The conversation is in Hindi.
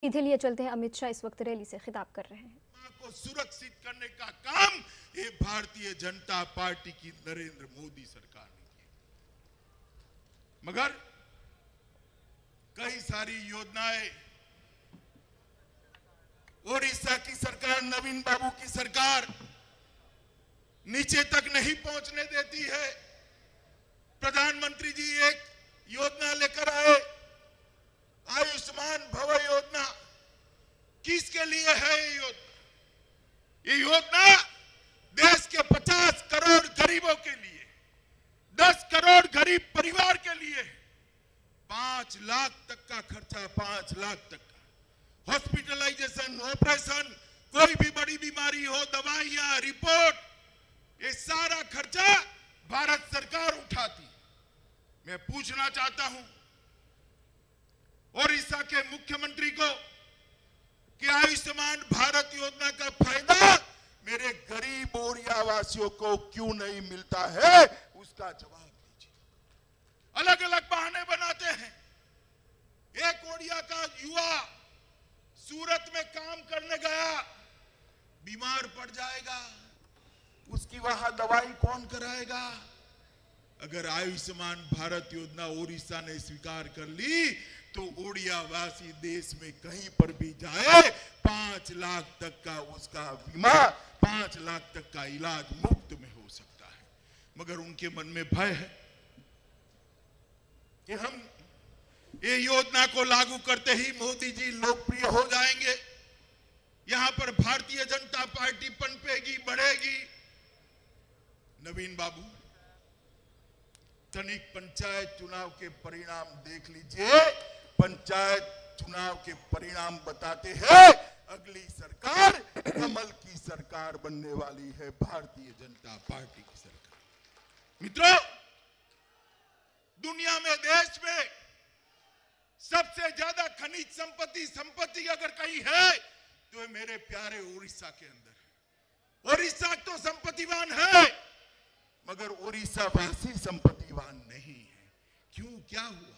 सीधे लिए चलते हैं। अमित शाह इस वक्त रैली से खिताब कर रहे हैं। को सुरक्षित करने का काम ये भारतीय जनता पार्टी की नरेंद्र मोदी सरकार ने किया, मगर कई सारी योजनाएं ओडिशा की सरकार, नवीन बाबू की सरकार नीचे तक नहीं पहुंचने देती है। प्रधानमंत्री जी एक योजना लेकर आए, आयुष्मान भव योजना। किसके लिए है ये योजना? ये योजना देश के 50 करोड़ गरीबों के लिए, 10 करोड़ गरीब परिवार के लिए 5 लाख तक का खर्चा, 5 लाख तक का हॉस्पिटलाइजेशन, ऑपरेशन, कोई भी बड़ी बीमारी हो, दवाइयां, रिपोर्ट, ये सारा खर्चा भारत सरकार उठाती। मैं पूछना चाहता हूं ओडिशा के मुख्यमंत्री को कि आयुष्मान भारत योजना का फायदा मेरे गरीब ओडिया वासियों को क्यों नहीं मिलता है, उसका जवाब दीजिए। अलग अलग बहाने बनाते हैं। एक ओडिया का युवा सूरत में काम करने गया, बीमार पड़ जाएगा, उसकी वहां दवाई कौन कराएगा? अगर आयुष्मान भारत योजना ओडिशा ने स्वीकार कर ली तो ओडिया वासी देश में कहीं पर भी जाए 5 लाख तक का उसका बीमा, 5 लाख तक का इलाज मुफ्त में हो सकता है। मगर उनके मन में भय है कि हम ये योजना को लागू करते ही मोदी जी लोकप्रिय हो जाएंगे, यहां पर भारतीय जनता पार्टी पनपेगी, बढ़ेगी। नवीन बाबू, तनिक पंचायत चुनाव के परिणाम देख लीजिए। पंचायत चुनाव के परिणाम बताते हैं अगली सरकार कमल की सरकार बनने वाली है, भारतीय जनता पार्टी की सरकार। मित्रों, दुनिया में, देश में सबसे ज्यादा खनिज संपत्ति अगर कहीं है तो मेरे प्यारे ओडिशा के अंदर है। ओडिशा तो संपत्तिवान है, मगर ओडिशा वासी संपत्तिवान नहीं है। क्यों, क्या हुआ?